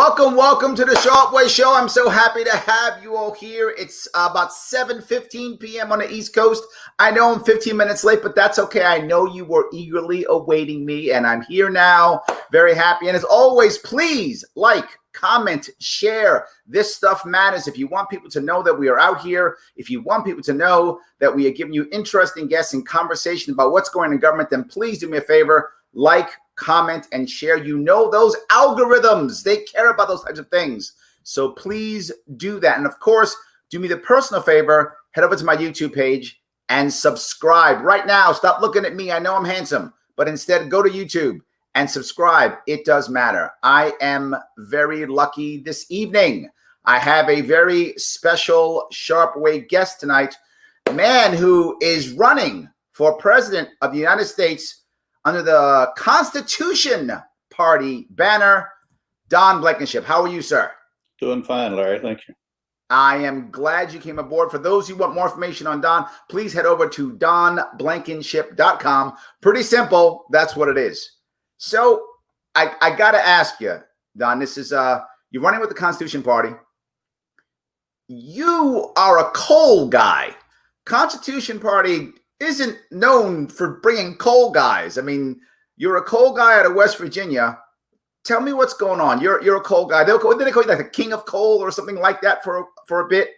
Welcome to the Sharpe Way Show. I'm so happy to have you all here. It's about 7:15 p.m. on the East Coast. I know I'm 15 minutes late, but that's okay. I know you were eagerly awaiting me, and I'm here now. Very happy. And as always, please like, comment, share. This stuff matters. If you want people to know that we are out here, if you want people to know that we are giving you interesting guests and conversation about what's going on in government, then please do me a favor. Like, comment, and share. You know those algorithms, they care about those types of things. So please do that. And of course, do me the personal favor, head over to my YouTube page and subscribe right now. Stop looking at me. I know I'm handsome, but instead go to YouTube and subscribe. It does matter. I am very lucky this evening. I have a very special Sharpe Way guest tonight, a man who is running for president of the United States under the Constitution Party banner, Leon Blankenship. How are you, sir? Doing fine, Larry. Thank you. I am glad you came aboard. For those who want more information on Don, please head over to donblankenship.com. Pretty simple. That's what it is. So I got to ask you, Don, this is, you're running with the Constitution Party. You are a coal guy. Constitution Party isn't known for bringing coal guys. I mean, you're a coal guy out of West Virginia. Tell me what's going on. You're a coal guy. Did they call you like the king of coal or something like that for a bit?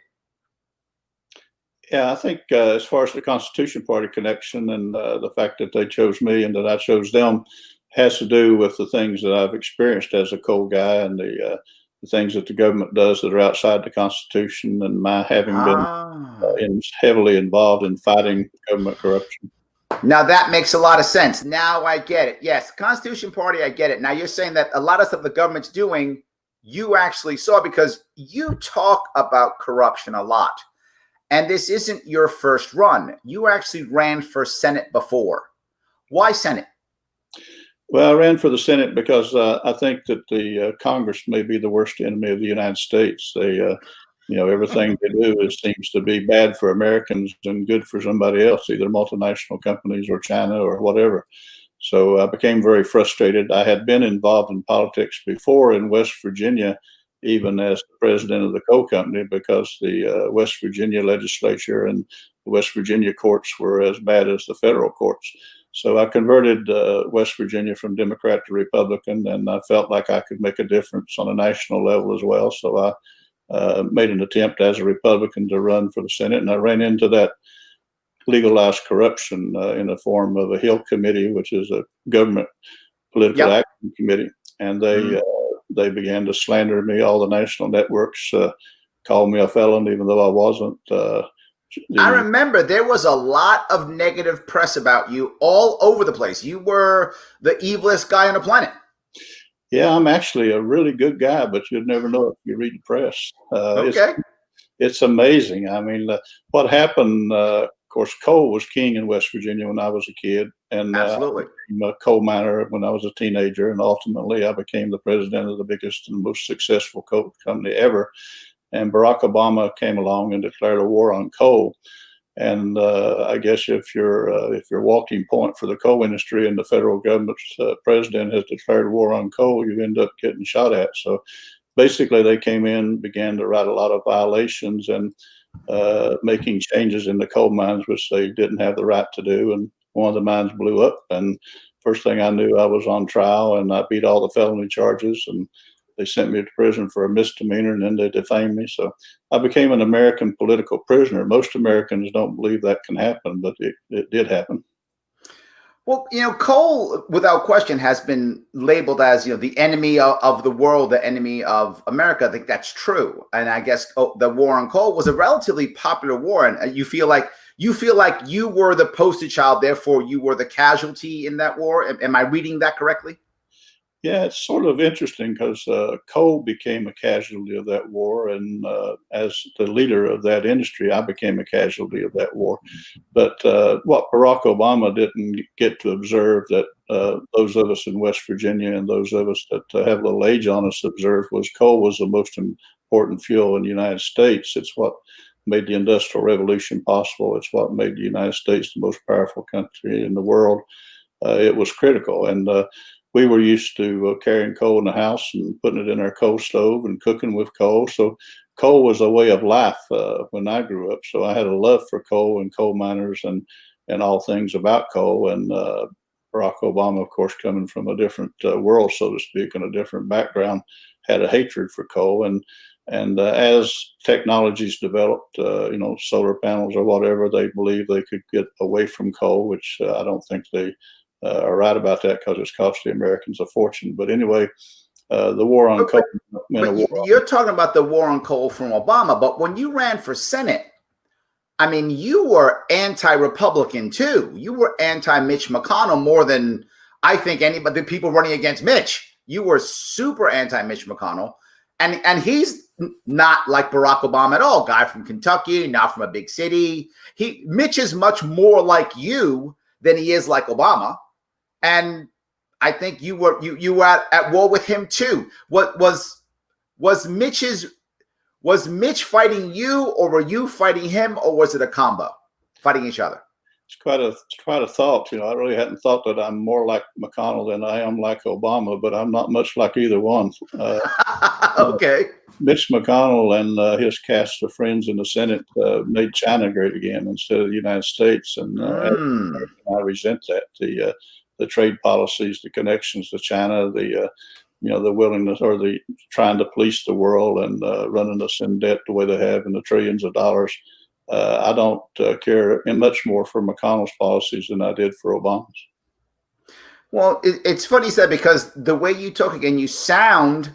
Yeah, I think as far as the Constitution Party connection and the fact that they chose me and that I chose them has to do with the things that I've experienced as a coal guy and the things that the government does that are outside the Constitution, and my having been heavily involved in fighting government corruption. Now that makes a lot of sense. Now I get it. Yes, Constitution Party, I get it. Now you're saying that a lot of stuff the government's doing, you actually saw because you talk about corruption a lot. And this isn't your first run. You actually ran for Senate before. Why Senate? Well, I ran for the Senate because I think that the Congress may be the worst enemy of the United States. They, everything they do seems to be bad for Americans and good for somebody else, either multinational companies or China or whatever. So I became very frustrated. I had been involved in politics before in West Virginia, even as the president of the coal company, because the West Virginia legislature and the West Virginia courts were as bad as the federal courts. So I converted West Virginia from Democrat to Republican, and I felt like I could make a difference on a national level as well. So I made an attempt as a Republican to run for the Senate, and I ran into that legalized corruption in the form of a Hill Committee, which is a government political action committee, and they began to slander me. All the national networks called me a felon, even though I wasn't. I remember there was a lot of negative press about you all over the place. You were the evilest guy on the planet. Yeah, I'm actually a really good guy, but you'd never know if you read the press. Okay. It's amazing. I mean, what happened, of course, coal was king in West Virginia when I was a kid. And absolutely. I became a coal miner when I was a teenager. And ultimately, I became the president of the biggest and most successful coal company ever. And Barack Obama came along and declared a war on coal. And I guess if your walking point for the coal industry and the federal government's president has declared war on coal, you end up getting shot at. So basically, they came in, began to write a lot of violations and making changes in the coal mines, which they didn't have the right to do. And one of the mines blew up. And first thing I knew, I was on trial, and I beat all the felony charges. And they sent me to prison for a misdemeanor, and then they defamed me. So I became an American political prisoner. Most Americans don't believe that can happen, but it did happen. Well, coal, without question, has been labeled as, the enemy of the world, the enemy of America. I think that's true. And I guess the war on coal was a relatively popular war. And you feel like you were the poster child, therefore you were the casualty in that war. Am I reading that correctly? Yeah, it's sort of interesting because coal became a casualty of that war, and as the leader of that industry, I became a casualty of that war. But what Barack Obama didn't get to observe, that those of us in West Virginia and those of us that have a little age on us observed, was coal was the most important fuel in the United States. It's what made the Industrial Revolution possible. It's what made the United States the most powerful country in the world. It was critical, and we were used to carrying coal in the house and putting it in our coal stove and cooking with coal. So coal was a way of life when I grew up. So I had a love for coal and coal miners and all things about coal. And Barack Obama, of course, coming from a different world, so to speak, and a different background, had a hatred for coal. And as technologies developed, solar panels or whatever, they believed they could get away from coal, which I don't think they are right about that, because it's cost the Americans a fortune. But anyway, the war on coal. You're talking about the war on coal from Obama, but when you ran for Senate, I mean, you were anti-Republican too. You were anti-Mitch McConnell more than I think anybody, the people running against Mitch. You were super anti-Mitch McConnell. And he's not like Barack Obama at all. Guy from Kentucky, not from a big city. Mitch is much more like you than he is like Obama. And I think you were at war with him too. What was Mitch fighting you, or were you fighting him, or was it a combo, fighting each other? It's quite a thought. I really hadn't thought that I'm more like McConnell than I am like Obama, but I'm not much like either one. Okay. Mitch McConnell and his cast of friends in the Senate made China great again instead of the United States, and I resent that. The trade policies, the connections to China, the willingness or the trying to police the world and running us in debt the way they have in the trillions of dollars. I don't care much more for McConnell's policies than I did for Obama's. Well, it's funny you said, because the way you talk again, you sound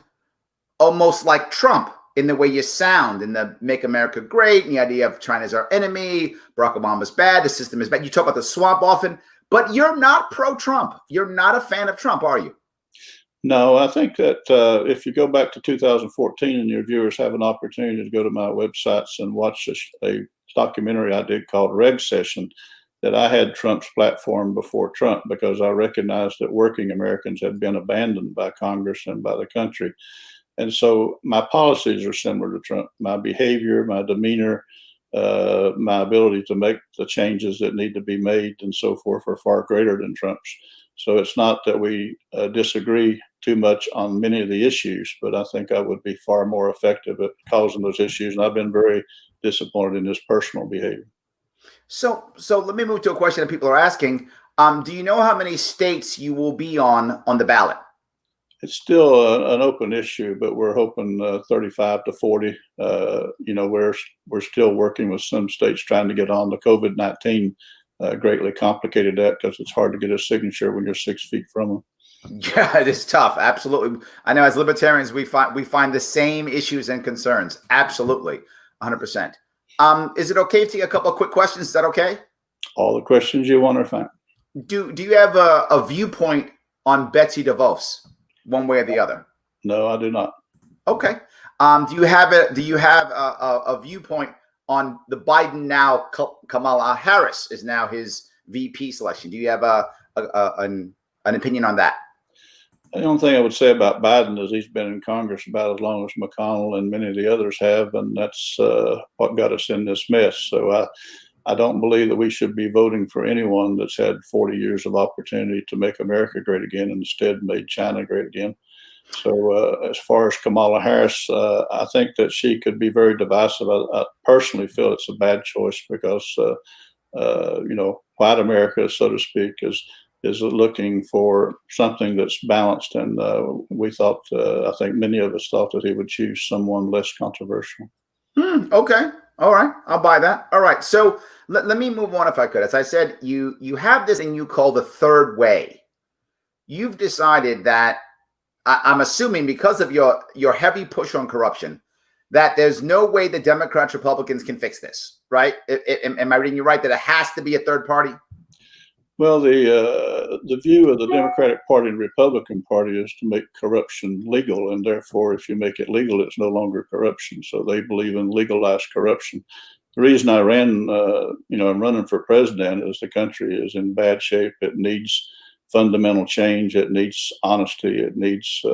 almost like Trump in the way you sound, in the Make America Great, and the idea of China's our enemy, Barack Obama's bad, the system is bad. You talk about the swamp often, but you're not pro-Trump. You're not a fan of Trump, are you? No, I think that if you go back to 2014 and your viewers have an opportunity to go to my websites and watch a documentary I did called Reg Session, that I had Trump's platform before Trump, because I recognized that working Americans had been abandoned by Congress and by the country. And so my policies are similar to Trump. My behavior, my demeanor, my ability to make the changes that need to be made and so forth are far greater than Trump's. So it's not that we disagree too much on many of the issues, but I think I would be far more effective at causing those issues. And I've been very disappointed in his personal behavior. So let me move to a question that people are asking. Do you know how many states you will be on the ballot? It's still an open issue, but we're hoping 35 to 40. We're still working with some states trying to get on. The COVID-19 greatly complicated that, because it's hard to get a signature when you're 6 feet from them. Yeah, it is tough. Absolutely. I know as libertarians, we find the same issues and concerns. Absolutely. 100%. Is it okay to take a couple of quick questions? Is that okay? All the questions you want are fine. Do you have a viewpoint on Betsy DeVos, one way or the other? No, I do not. Okay. Do you have a viewpoint on the Biden now? Kamala Harris is now his VP selection. Do you have an opinion on that? The only thing I would say about Biden is he's been in Congress about as long as McConnell and many of the others have, and that's what got us in this mess. So I don't believe that we should be voting for anyone that's had 40 years of opportunity to make America great again and instead made China great again. So as far as Kamala Harris, I think that she could be very divisive. I personally feel it's a bad choice because, white America, so to speak, is looking for something that's balanced. And I think many of us thought that he would choose someone less controversial. Okay. All right. I'll buy that. All right. So let me move on if I could. As I said, you have this thing you call the third way. You've decided that, I'm assuming because of your heavy push on corruption, that there's no way the Democrats, Republicans can fix this, right? Am I reading you right, that it has to be a third party? Well, the view of the Democratic Party and Republican Party is to make corruption legal, and therefore, if you make it legal, it's no longer corruption. So they believe in legalized corruption. The reason I ran, I'm running for president, is the country is in bad shape. It needs fundamental change. It needs honesty. It needs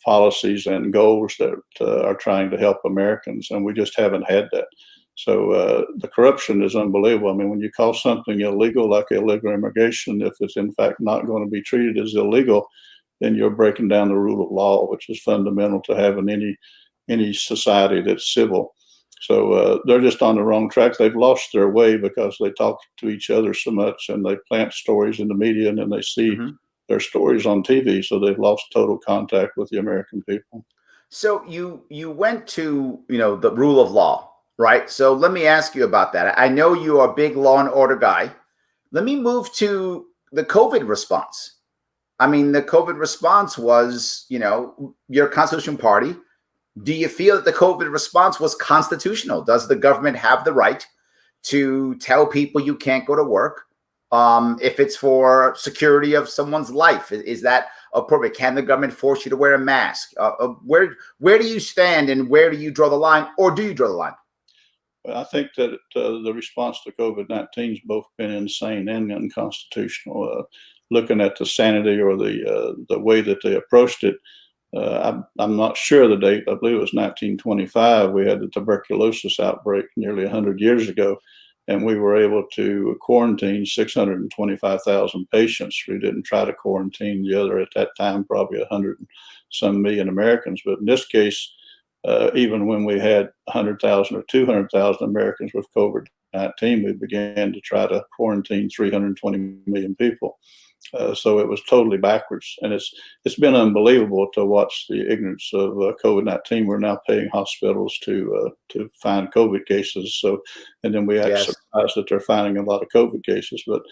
policies and goals that are trying to help Americans, and we just haven't had that. So the corruption is unbelievable. I mean, when you call something illegal, like illegal immigration, if it's in fact not going to be treated as illegal, then you're breaking down the rule of law, which is fundamental to having any society that's civil. So they're just on the wrong track. They've lost their way because they talk to each other so much, and they plant stories in the media, and then they see their stories on TV. So they've lost total contact with the American people. So you went to, the rule of law, right? So let me ask you about that. I know you are a big law and order guy. Let me move to the COVID response. I mean, the COVID response was, your Constitution Party. Do you feel that the COVID response was constitutional? Does the government have the right to tell people you can't go to work if it's for security of someone's life? Is that appropriate? Can the government force you to wear a mask? Where do you stand, and where do you draw the line, or do you draw the line? Well, I think that the response to COVID-19 has both been insane and unconstitutional. Looking at the sanity or the way that they approached it, I'm not sure the date. I believe it was 1925. We had the tuberculosis outbreak nearly 100 years ago, and we were able to quarantine 625,000 patients. We didn't try to quarantine the other, at that time, probably 100 and some million Americans. But in this case, even when we had 100,000 or 200,000 Americans with COVID-19, we began to try to quarantine 320 million people. So it was totally backwards, and it's been unbelievable to watch the ignorance of COVID-19. We're now paying hospitals to find COVID cases. So, and then we act surprised that they're finding a lot of COVID cases. But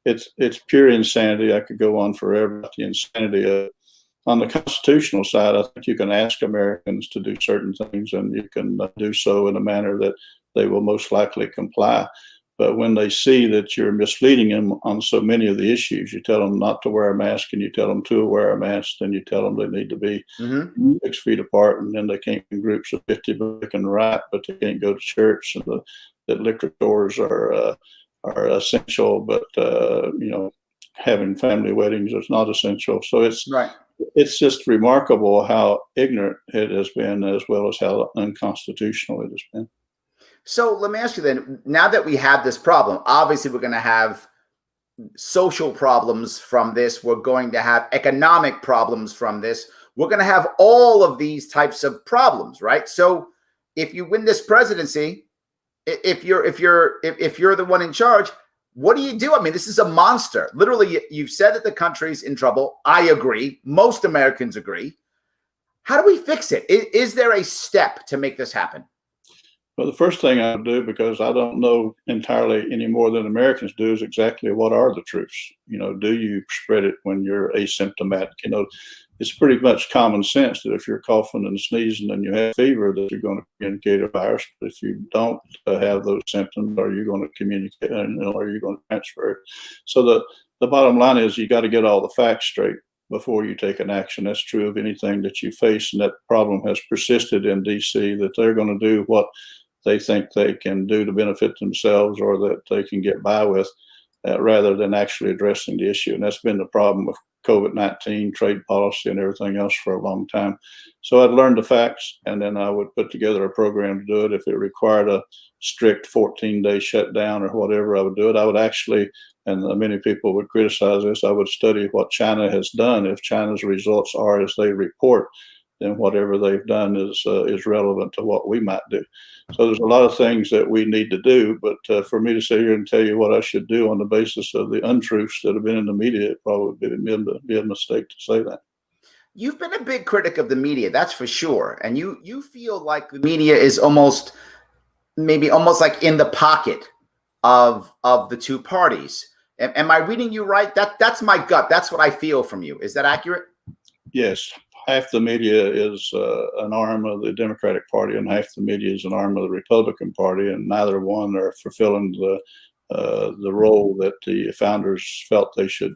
it's pure insanity. I could go on forever about the insanity. On the constitutional side, I think you can ask Americans to do certain things, and you can do so in a manner that they will most likely comply. But when they see that you're misleading them on so many of the issues, you tell them not to wear a mask, and you tell them to wear a mask, then you tell them they need to be 6 feet apart, and then they can't be in groups of 50, but they can write, but they can't go to church, and that liquor stores are essential, but having family weddings is not essential. So it's just remarkable how ignorant it has been, as well as how unconstitutional it has been. So let me ask you then, now that we have this problem, obviously we're going to have social problems from this. We're going to have economic problems from this. We're going to have all of these types of problems, right? So if you win this presidency, if you're the one in charge, what do you do? I mean, this is a monster. Literally, you've said that the country's in trouble. I agree. Most Americans agree. How do we fix it? Is there a step to make this happen? Well, the first thing I would do, because I don't know entirely any more than Americans do, is exactly what are the truths. Do you spread it when you're asymptomatic? It's pretty much common sense that if you're coughing and sneezing and you have fever, that you're going to communicate a virus. But if you don't have those symptoms, are you going to communicate, or are you going to transfer it? So the bottom line is, you got to get all the facts straight before you take an action. That's true of anything that you face, and that problem has persisted in D.C., that they're going to do what they think they can do to benefit themselves, or that they can get by with, rather than actually addressing the issue. And that's been the problem with COVID-19, trade policy, and everything else for a long time. So I'd learn the facts, and then I would put together a program to do it. If it required a strict 14-day shutdown or whatever, I would do it. I would actually, and many people would criticize this, I would study what China has done. If China's results are as they report, then whatever they've done is relevant to what we might do. So there's a lot of things that we need to do, but for me to sit here and tell you what I should do on the basis of the untruths that have been in the media, it probably be a mistake to say that. You've been a big critic of the media, that's for sure. And you feel like the media is almost like in the pocket of the two parties. Am I reading you right? That's my gut. That's what I feel from you. Is that accurate? Yes. Half the media is an arm of the Democratic Party, and half the media is an arm of the Republican Party, and neither one are fulfilling the role that the founders felt they should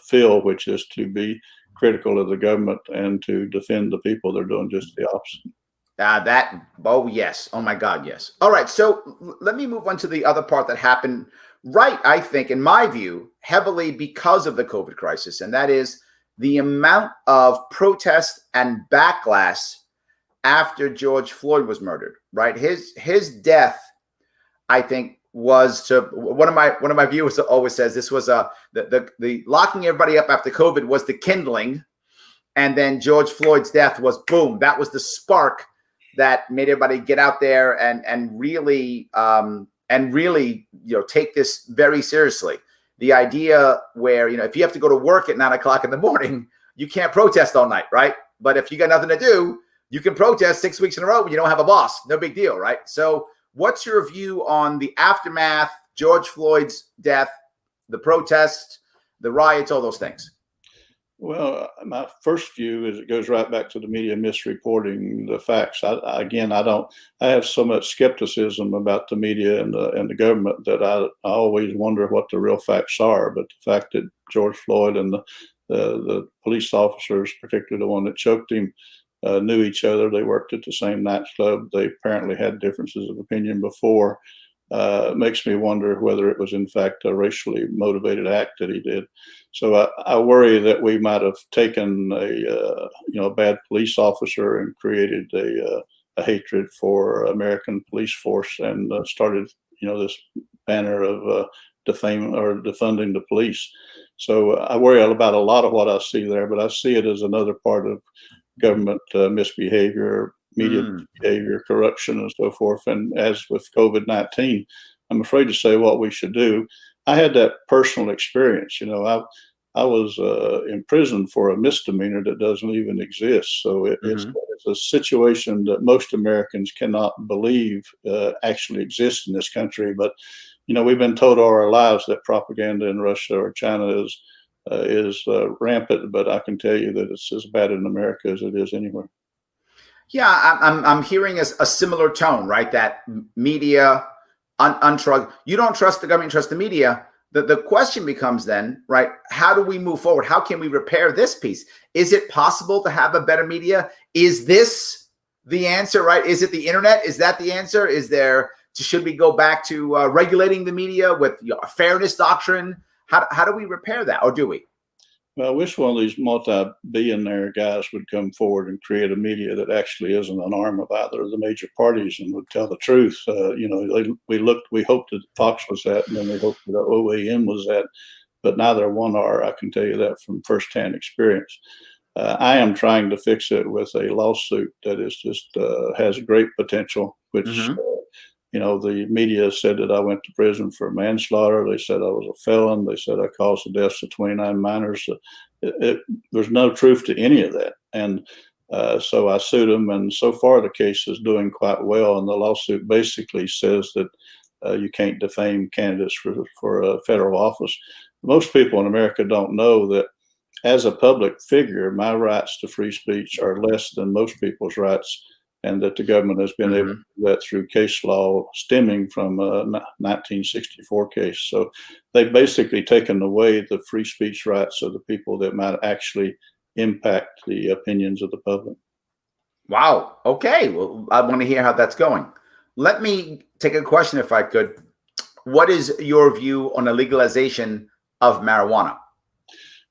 fill, which is to be critical of the government and to defend the people. They're doing just the opposite. Yes. Oh my God, yes. All right, so let me move on to the other part that happened, I think, in my view, heavily because of the COVID crisis, and that is the amount of protest and backlash after George Floyd was murdered, right? His death I think, was to one of my viewers always says this was the locking everybody up after COVID was the kindling, and then George Floyd's death was boom. That was the spark that made everybody get out there and really take this very seriously. The idea where, if you have to go to work at 9 o'clock in the morning, you can't protest all night, right? But if you got nothing to do, you can protest 6 weeks in a row when you don't have a boss. No big deal, right? So what's your view on the aftermath, George Floyd's death, the protests, the riots, all those things? Well, my first view is it goes right back to the media misreporting the facts. I have so much skepticism about the media and the government that I always wonder what the real facts are. But the fact that George Floyd and the police officers, particularly the one that choked him, knew each other. They worked at the same nightclub. They apparently had differences of opinion before. Makes me wonder whether it was in fact a racially motivated act that he did. So I worry that we might have taken a bad police officer and created a hatred for American police force and started this banner of defaming or defunding the police. So I worry about a lot of what I see there, but I see it as another part of government misbehavior, media misbehavior, corruption, and so forth. And as with COVID-19, I'm afraid to say what we should do. I had that personal experience. I was imprisoned for a misdemeanor that doesn't even exist. So it's a situation that most Americans cannot believe actually exists in this country. But we've been told all our lives that propaganda in Russia or China is rampant. But I can tell you that it's as bad in America as it is anywhere. Yeah, I'm hearing a similar tone, right? That media, untrust. You don't trust the government, you trust the media. The question becomes then, right? How do we move forward? How can we repair this piece? Is it possible to have a better media? Is this the answer, right? Is it the internet? Is that the answer? Should we go back to regulating the media with a fairness doctrine? How do we repair that, or do we? Well, I wish one of these multi-billionaire guys would come forward and create a media that actually isn't an arm of either of the major parties and would tell the truth. We hoped that Fox was that, and then we hoped that OAM was that, but neither one are. I can tell you that from firsthand experience. I am trying to fix it with a lawsuit that is just has great potential, which the media said that I went to prison for manslaughter. They said I was a felon. They said I caused the deaths of 29 minors. There's no truth to any of that. And so I sued them. And so far, the case is doing quite well. And the lawsuit basically says that you can't defame candidates for a federal office. Most people in America don't know that as a public figure, my rights to free speech are less than most people's rights, and that the government has been able to do that through case law stemming from a 1964 case. So they've basically taken away the free speech rights of the people that might actually impact the opinions of the public. Wow. Okay. Well, I want to hear how that's going. Let me take a question, if I could. What is your view on the legalization of marijuana?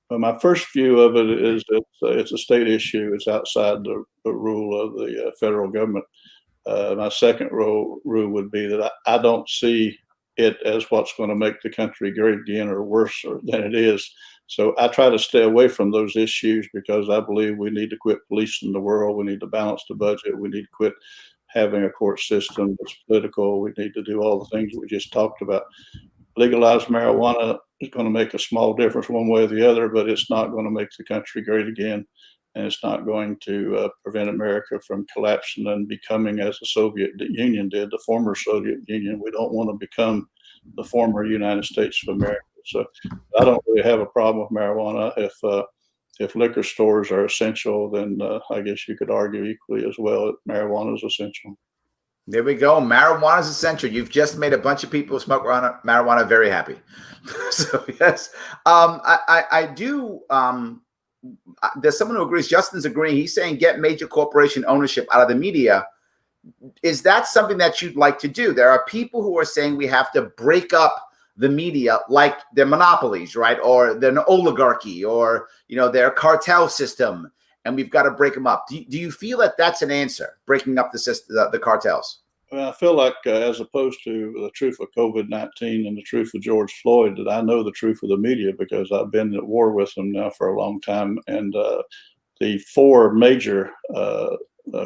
Well, my first view of it is that it's a state issue. It's outside the rule of the federal government. My second rule would be that I don't see it as what's going to make the country great again or worse than it is. So I try to stay away from those issues because I believe we need to quit policing the world. We need to balance the budget. We need to quit having a court system that's political. We need to do all the things we just talked about. Legalize marijuana is going to make a small difference one way or the other, but it's not going to make the country great again. And it's not going to prevent America from collapsing and becoming as the Soviet Union did, the former Soviet Union. We don't want to become the former United States of America. So I don't really have a problem with marijuana. If liquor stores are essential, then I guess you could argue equally as well that marijuana is essential. There we go. Marijuana is essential. You've just made a bunch of people who smoke marijuana very happy. So yes, I do. There's someone who agrees. Justin's agreeing. He's saying get major corporation ownership out of the media. Is that something that you'd like to do? There are people who are saying we have to break up the media like they're monopolies, right? Or they're an oligarchy, or they're a cartel system, and we've got to break them up. Do you feel that that's an answer, breaking up the system, the cartels? Well, I feel like, as opposed to the truth of COVID-19 and the truth of George Floyd, that I know the truth of the media because I've been at war with them now for a long time. And the four major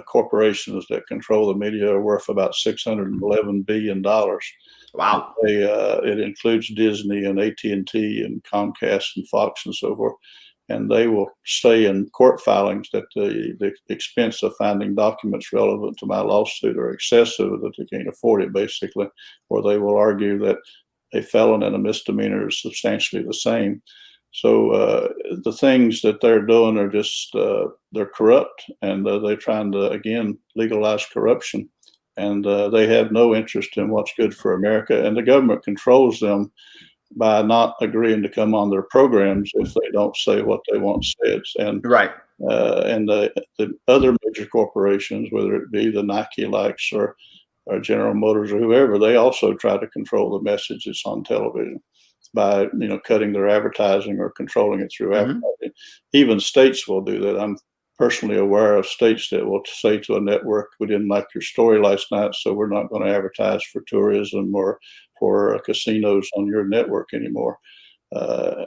corporations that control the media are worth about $611 billion. Wow. It includes Disney and AT&T and Comcast and Fox and so forth. And they will say in court filings that the expense of finding documents relevant to my lawsuit are excessive, that they can't afford it, basically, or they will argue that a felon and a misdemeanor is substantially the same. So the things that they're doing are just, they're corrupt, and they're trying to, again, legalize corruption. And they have no interest in what's good for America, and the government controls them by not agreeing to come on their programs if they don't say what they want said. And right. And the other major corporations, whether it be the Nike likes or General Motors or whoever, they also try to control the message that's on television by cutting their advertising or controlling it through advertising. Even states will do that. I'm personally aware of states that will say to a network, "We didn't like your story last night, so we're not going to advertise for tourism or for casinos on your network anymore."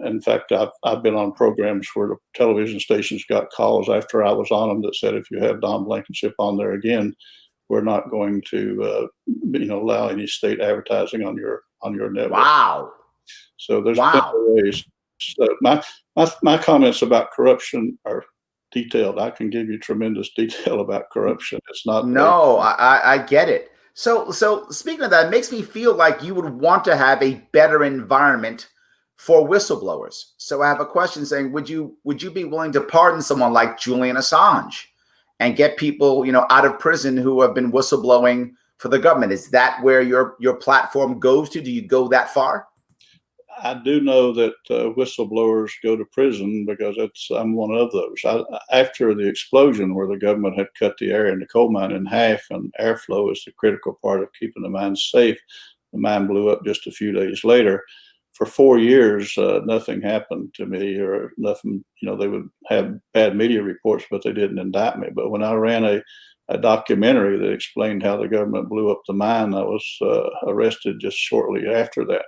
In fact, I've been on programs where the television stations got calls after I was on them that said, "If you have Don Blankenship on there again, we're not going to allow any state advertising on your network." Wow. So there's plenty of ways. So my comments about corruption are detailed. I can give you tremendous detail about corruption. It's not. No, I get it. So speaking of that, it makes me feel like you would want to have a better environment for whistleblowers. So I have a question saying, would you be willing to pardon someone like Julian Assange and get people, out of prison who have been whistleblowing for the government? Is that where your platform goes to? Do you go that far? I do know that whistleblowers go to prison because I'm one of those. After the explosion where the government had cut the area in the coal mine in half, and airflow is the critical part of keeping the mine safe, the mine blew up just a few days later. For 4 years, nothing happened to me or nothing. They would have bad media reports, but they didn't indict me. But when I ran a documentary that explained how the government blew up the mine, I was arrested just shortly after that.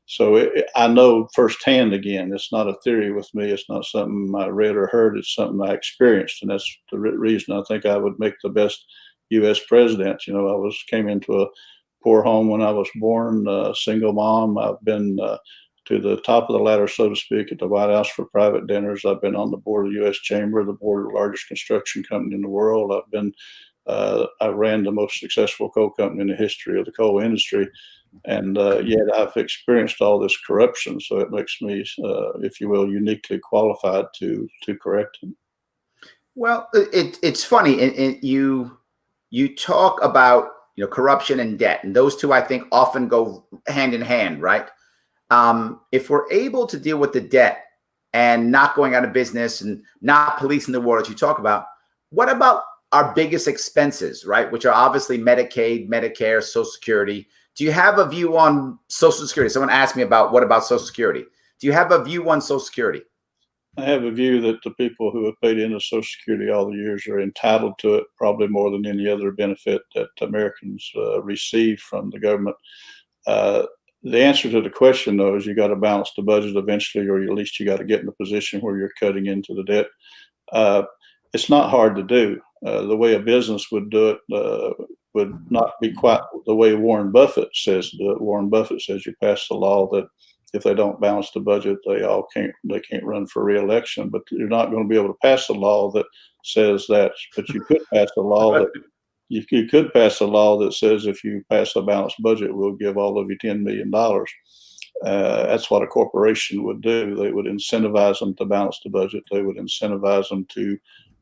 So I know firsthand, again, it's not a theory with me. It's not something I read or heard. It's something I experienced. And that's the reason I think I would make the best U.S. president. I came into a poor home when I was born, single mom. I've been to the top of the ladder, so to speak, at the White House for private dinners. I've been on the board of the U.S. Chamber, the board of the largest construction company in the world. I ran the most successful coal company in the history of the coal industry. And yet I've experienced all this corruption, so it makes me, if you will, uniquely qualified to correct it. Well, it's funny, and you talk about corruption and debt, and those two I think often go hand in hand, right? If we're able to deal with the debt and not going out of business and not policing the war that you talk about, what about our biggest expenses, right? Which are obviously Medicaid, Medicare, Social Security. Do you have a view on Social Security? Someone asked me what about Social Security? Do you have a view on Social Security? I have a view that the people who have paid into Social Security all the years are entitled to it, probably more than any other benefit that Americans receive from the government. The answer to the question, though, is you got to balance the budget eventually, or at least you got to get in a position where you're cutting into the debt. It's not hard to do. The way a business would do it would not be quite the way Warren Buffett says to do it. Warren Buffett says you pass the law that if they don't balance the budget, they can't run for re-election. But you're not going to be able to pass a law that says that. But you could pass a law that you could pass a law that says if you pass a balanced budget, we'll give all of you $10 million. That's what a corporation would do. They would incentivize them to balance the budget. They would incentivize them to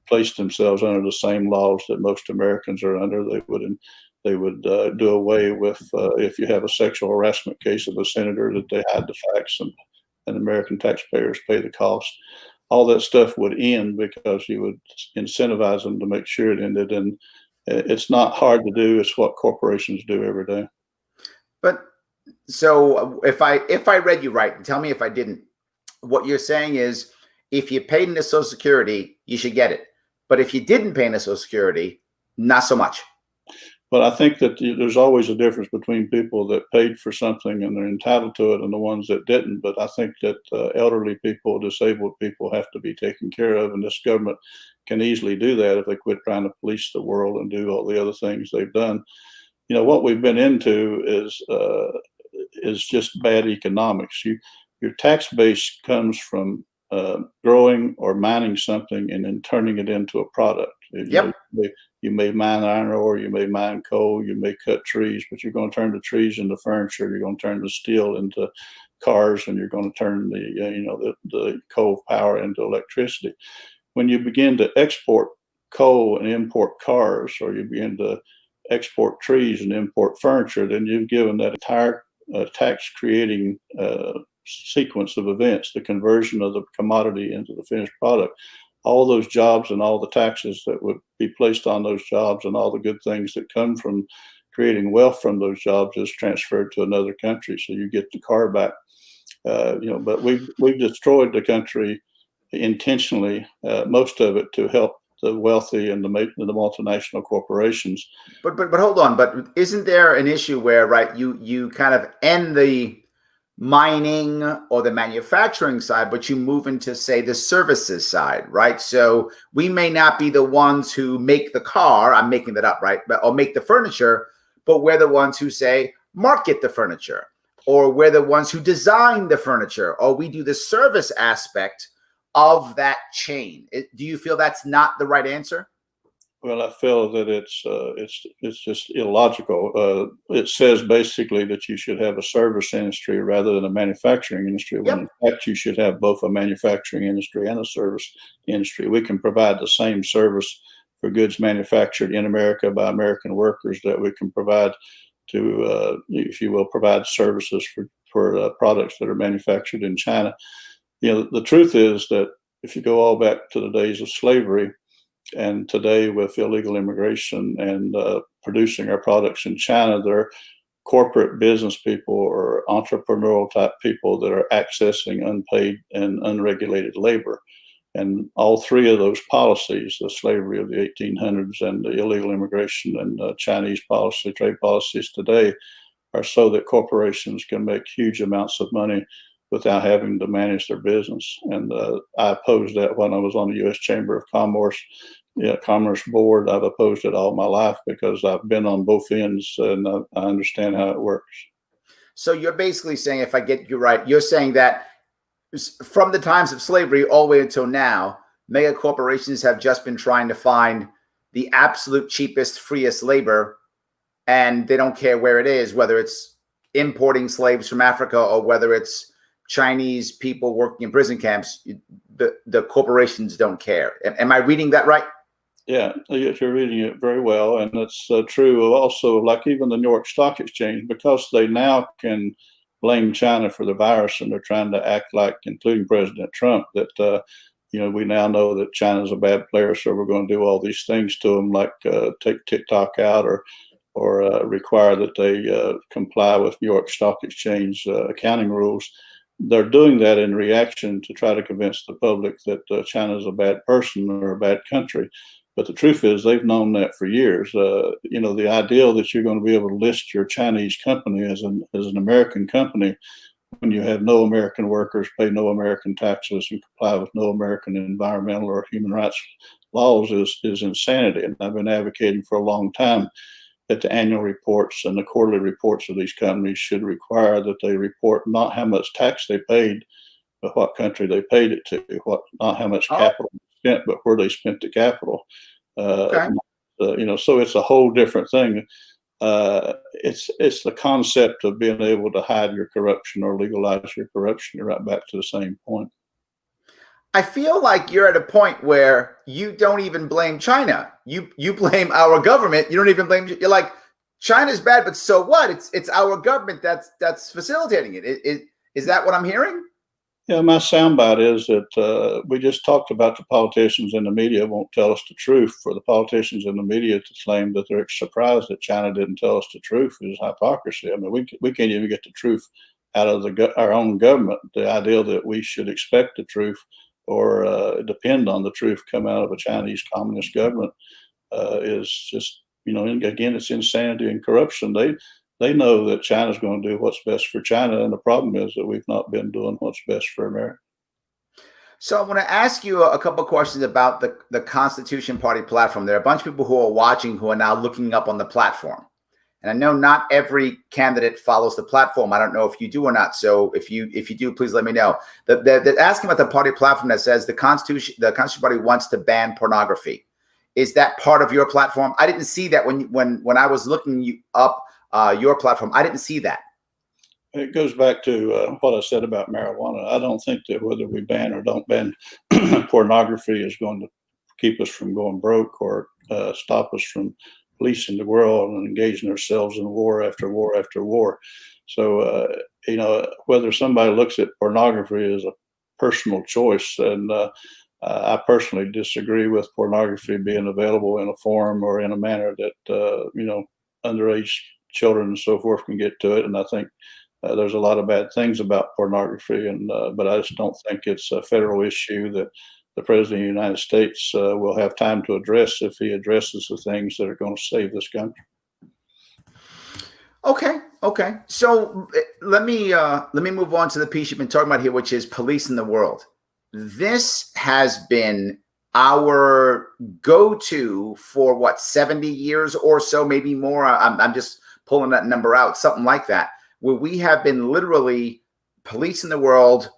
place themselves under the same laws that most Americans are under. They would do away with if you have a sexual harassment case of a senator, that they hide the facts and American taxpayers pay the cost. All that stuff would end because you would incentivize them to make sure it ended. And it's not hard to do. It's what corporations do every day. But so if I read you right, tell me if I didn't. What you're saying is if you paid into Social Security, you should get it. But if you didn't pay into Social Security, not so much. But I think that there's always a difference between people that paid for something and they're entitled to it and the ones that didn't. But I think that elderly people, disabled people have to be taken care of. And this government can easily do that if they quit trying to police the world and do all the other things they've done. You know, what we've been into is just bad economics. Your tax base comes from growing or mining something and then turning it into a product. Yep. You may mine iron ore, you may mine coal, you may cut trees, but you're going to turn the trees into furniture. You're going to turn the steel into cars, and you're going to turn the coal power into electricity. When you begin to export coal and import cars, or you begin to export trees and import furniture, then you've given that entire tax creating sequence of events, the conversion of the commodity into the finished product, all those jobs and all the taxes that would be placed on those jobs and all the good things that come from creating wealth from those jobs is transferred to another country. So you get the car back, but we've destroyed the country intentionally, most of it to help the wealthy and the multinational corporations. But hold on. But isn't there an issue where, right, you kind of end the mining or the manufacturing side, but you move into, say, the services side, right? So we may not be the ones who make the car, I'm making that up, right? Or make the furniture, but we're the ones who, say, market the furniture, or we're the ones who design the furniture, or we do the service aspect of that chain. Do you feel that's not the right answer? Well, I feel that it's just illogical. It says basically that you should have a service industry rather than a manufacturing industry, when in fact you should have both a manufacturing industry and a service industry. We can provide the same service for goods manufactured in America by American workers that we can provide to, if you will, provide services for products that are manufactured in China. You know, the truth is that if you go all back to the days of slavery, and today with illegal immigration and producing our products in China, there are corporate business people or entrepreneurial type people that are accessing unpaid and unregulated labor. And all three of those policies, the slavery of the 1800s and the illegal immigration and Chinese policy, trade policies today, are so that corporations can make huge amounts of money without having to manage their business. And I opposed that when I was on the U.S. Chamber of Commerce board. I've opposed it all my life because I've been on both ends and I understand how it works. So you're basically saying, if I get you right, you're saying that from the times of slavery all the way until now, mega corporations have just been trying to find the absolute cheapest, freest labor, and they don't care where it is, whether it's importing slaves from Africa or whether it's Chinese people working in prison camps. The corporations don't care. Am I reading that right? Yeah, you're reading it very well. And it's true also, like even the New York Stock Exchange, because they now can blame China for the virus and they're trying to act like, including President Trump, that, we now know that China's a bad player, so we're going to do all these things to them, like take TikTok out or require that they comply with New York Stock Exchange accounting rules. They're doing that in reaction to try to convince the public that China is a bad person or a bad country. But the truth is, they've known that for years. The ideal that you're going to be able to list your Chinese company as an American company when you have no American workers, pay no American taxes, and comply with no American environmental or human rights laws is insanity. And I've been advocating for a long time that the annual reports and the quarterly reports of these companies should require that they report not how much tax they paid, but what country they paid it to, not how much capital they spent, but where they spent the capital. Okay. So it's a whole different thing. It's the concept of being able to hide your corruption or legalize your corruption. You're right back to the same point. I feel like you're at a point where you don't even blame China. You blame our government. You don't even blame. You're like, China's bad, but so what? It's our government that's facilitating it. Is that what I'm hearing? Yeah, my soundbite is that we just talked about the politicians in the media won't tell us the truth. For the politicians in the media to claim that they're surprised that China didn't tell us the truth is hypocrisy. I mean, we can't even get the truth out of our own government. The idea that we should expect the truth or depend on the truth come out of a Chinese communist government is just and again, it's insanity and corruption. They know that China's going to do what's best for China, and the problem is that we've not been doing what's best for America. So I want to ask you a couple of questions about the Constitution Party platform. There are a bunch of people who are watching who are now looking up on the platform. And I know not every candidate follows the platform. I don't know if you do or not. So if you do, please let me know. They're asking about the party platform that says the Constitution Party wants to ban pornography. Is that part of your platform? I didn't see that when I was looking up your platform. I didn't see that. It goes back to what I said about marijuana. I don't think that whether we ban or don't ban pornography is going to keep us from going broke or stop us from policing the world and engaging ourselves in war after war after war. So, whether somebody looks at pornography as a personal choice, and I personally disagree with pornography being available in a form or in a manner that, underage children and so forth can get to it. And I think there's a lot of bad things about pornography, but I just don't think it's a federal issue that the President of the United States will have time to address if he addresses the things that are going to save this country. Okay. So let me move on to the piece you've been talking about here, which is policing the world. This has been our go-to for 70 years or so, maybe more. I'm just pulling that number out, something like that, where we have been literally policing the world.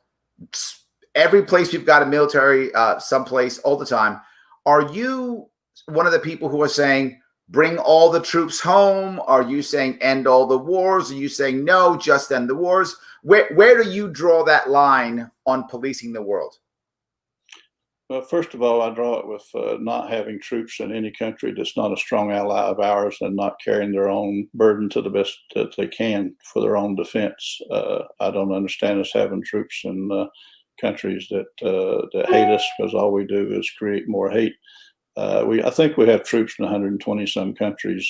Every place we've got a military, someplace, all the time. Are you one of the people who are saying, bring all the troops home? Are you saying end all the wars? Are you saying no, just end the wars? Where do you draw that line on policing the world? Well, first of all, I draw it with not having troops in any country that's not a strong ally of ours and not carrying their own burden to the best that they can for their own defense. I don't understand us having troops in countries that hate us, because all we do is create more hate. I think we have troops in 120 some countries.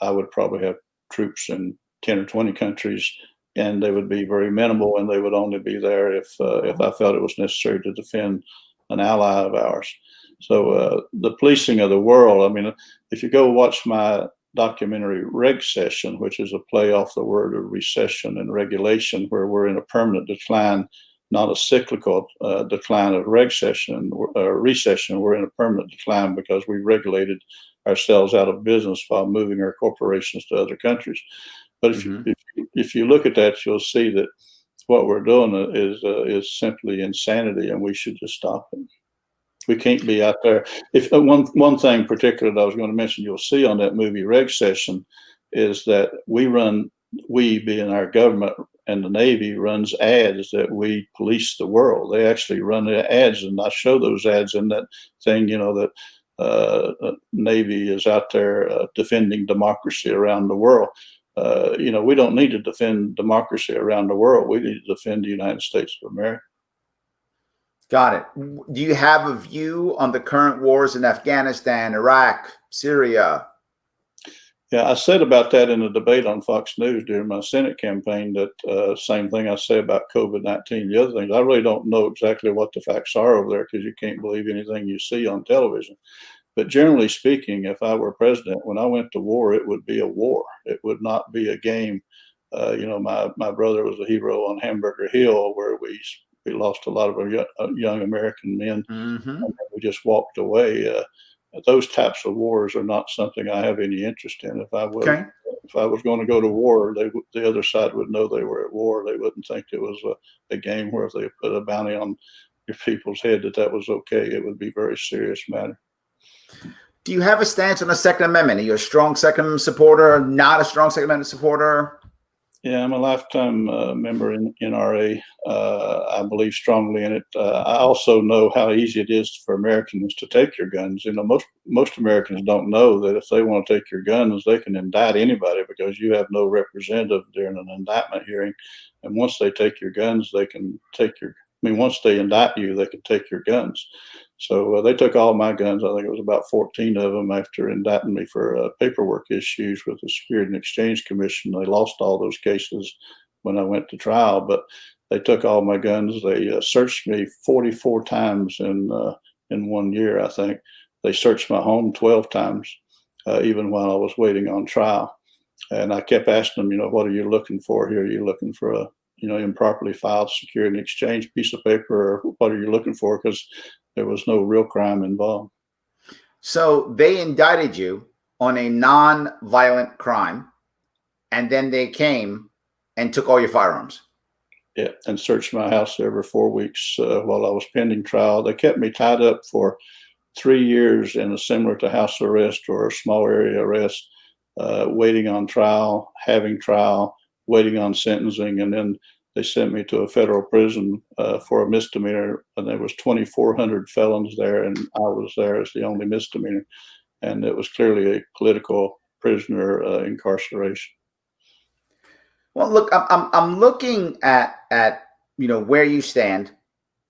I would probably have troops in 10 or 20 countries, and they would be very minimal, and they would only be there if I felt it was necessary to defend an ally of ours. So the policing of the world, I mean, if you go watch my documentary Reg Session, which is a play off the word of recession and regulation, where we're in a permanent decline, not a cyclical decline of recession. We're in a permanent decline because we regulated ourselves out of business while moving our corporations to other countries. But if you look at that, you'll see that what we're doing is simply insanity, and we should just stop it. We can't be out there. If one thing particular that I was going to mention, you'll see on that movie Reg Session, is that we being our government and the Navy, runs ads that we police the world. They actually run the ads, and I show those ads in that thing, that Navy is out there defending democracy around the world. We don't need to defend democracy around the world. We need to defend the United States of America. Got it. Do you have a view on the current wars in Afghanistan, Iraq, Syria? Yeah, I said about that in a debate on Fox News during my Senate campaign, that same thing I say about COVID-19. The other things, I really don't know exactly what the facts are over there, because you can't believe anything you see on television. But generally speaking, if I were president, when I went to war, it would be a war. It would not be a game. My brother was a hero on Hamburger Hill, where we lost a lot of our young American men. And we just walked away. Those types of wars are not something I have any interest in. If I was going to go to war, the other side would know they were at war. They wouldn't think it was a game where if they put a bounty on your people's head that was okay. It would be a very serious matter. Do you have a stance on the Second Amendment? Are you a strong Second Amendment supporter, not a strong Second Amendment supporter? Yeah, I'm a lifetime member in NRA. I believe strongly in it. I also know how easy it is for Americans to take your guns. Most Americans don't know that if they want to take your guns, they can indict anybody, because you have no representative during an indictment hearing. And once they take your guns, they can take once they indict you, they can take your guns. So they took all my guns. I think it was about 14 of them after indicting me for paperwork issues with the Security and Exchange Commission. They lost all those cases when I went to trial, but they took all my guns. They searched me 44 times in 1 year, I think. They searched my home 12 times. even while I was waiting on trial. And I kept asking them, what are you looking for here? Are you looking for a, improperly filed security and exchange piece of paper, or what are you looking for? Because there was no real crime involved. So they indicted you on a non-violent crime, and then they came and took all your firearms. Yeah, and searched my house every 4 weeks while I was pending trial. They kept me tied up for 3 years in a similar to house arrest or a small area arrest, waiting on trial, having trial, waiting on sentencing, and then they sent me to a federal prison for a misdemeanor, and there was 2,400 felons there, and I was there as the only misdemeanor, and it was clearly a political prisoner incarceration. Well, look, I'm looking at where you stand,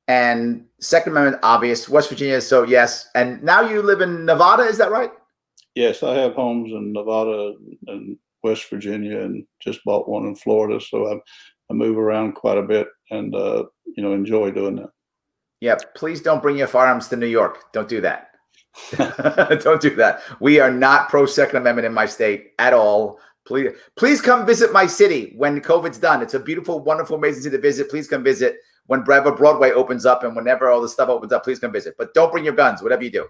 and Second Amendment obvious, West Virginia. So yes, and now you live in Nevada, is that right? Yes, I have homes in Nevada and West Virginia, and just bought one in Florida. So I move around quite a bit, and enjoy doing that. Yeah, please don't bring your firearms to New York. Don't do that. Don't do that. We are not pro Second Amendment in my state at all. Please come visit my city when COVID's done. It's a beautiful, wonderful, amazing city to visit. Please come visit when Broadway opens up, and whenever all this stuff opens up, please come visit. But don't bring your guns, whatever you do.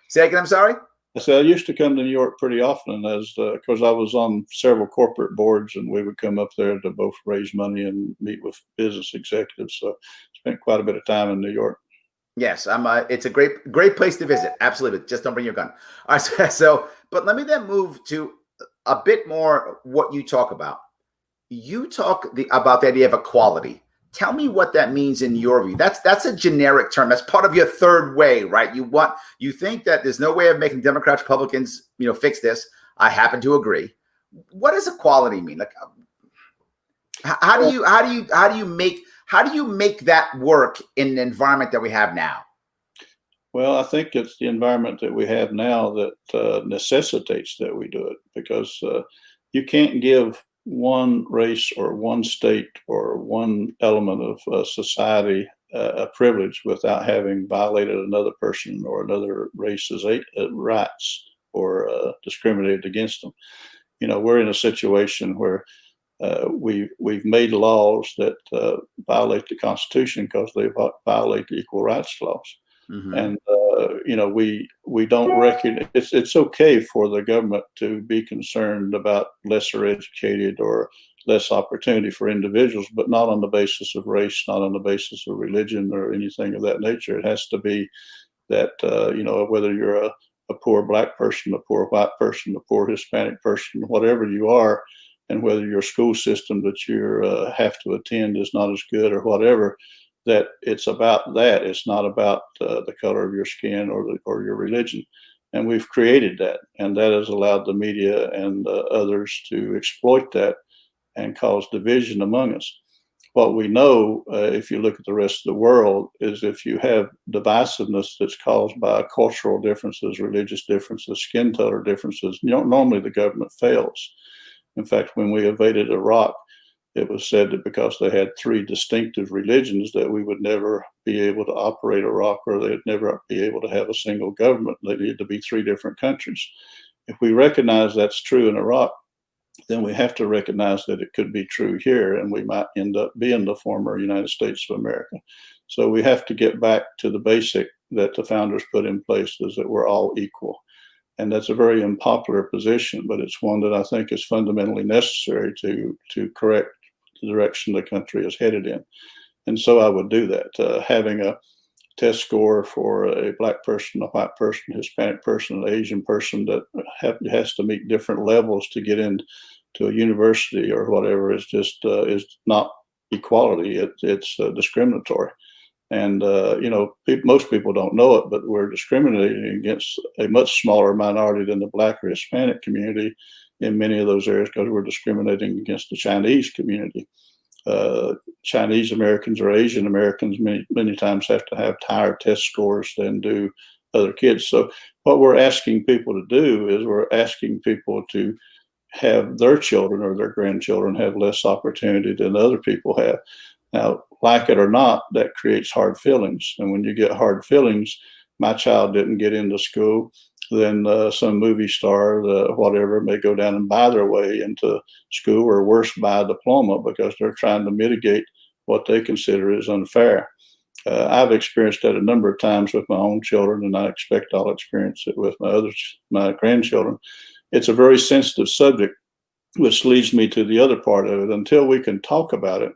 Say again, I'm sorry? I said I used to come to New York pretty often, because I was on several corporate boards, and we would come up there to both raise money and meet with business executives. So spent quite a bit of time in New York. Yes, it's a great place to visit. Absolutely. Just don't bring your gun. All right. So, but let me then move to a bit more what you talk about. You talk about the idea of equality. Tell me what that means in your view. That's a generic term. That's part of your third way, right? You think that there's no way of making Democrats, Republicans, fix this. I happen to agree. What does equality mean? Like, how do you make that work in the environment that we have now? Well, I think it's the environment that we have now that necessitates that we do it, because you can't give one race or one state or one element of society a privilege without having violated another person or another race's rights or discriminated against them. We're in a situation where we've made laws that violate the Constitution because they violate the equal rights laws. Mm-hmm. And we don't recognize it's okay for the government to be concerned about lesser educated or less opportunity for individuals, but not on the basis of race, not on the basis of religion or anything of that nature. It has to be that whether you're a poor black person, a poor white person, a poor Hispanic person, whatever you are, and whether your school system that you have to attend is not as good or whatever, that it's about that. It's not about the color of your skin or your religion. And we've created that, and that has allowed the media and others to exploit that and cause division among us. What we know, if you look at the rest of the world, is if you have divisiveness that's caused by cultural differences, religious differences, skin color differences, normally the government fails. In fact, when we invaded Iraq, it was said that because they had 3 distinctive religions that we would never be able to operate Iraq, or they'd never be able to have a single government. They needed to be 3 different countries. If we recognize that's true in Iraq, then we have to recognize that it could be true here, and we might end up being the former United States of America. So we have to get back to the basic that the founders put in place, is that we're all equal. And that's a very unpopular position, but it's one that I think is fundamentally necessary to correct the direction the country is headed in. And so I would do that. Having a test score for a black person, a white person, a Hispanic person, an Asian person that has to meet different levels to get into a university or whatever is just is not equality. It's discriminatory. And, most people don't know it, but we're discriminating against a much smaller minority than the black or Hispanic community in many of those areas, because we're discriminating against the Chinese community. Chinese Americans or Asian Americans many times have to have higher test scores than do other kids. So what we're asking people to do is we're asking people to have their children or their grandchildren have less opportunity than other people have. Now, like it or not, that creates hard feelings. And when you get hard feelings, my child didn't get into school. then some movie star, whatever, may go down and buy their way into school, or worse, buy a diploma because they're trying to mitigate what they consider is unfair. I've experienced that a number of times with my own children, and I expect I'll experience it with my grandchildren. It's a very sensitive subject, which leads me to the other part of it. Until we can talk about it,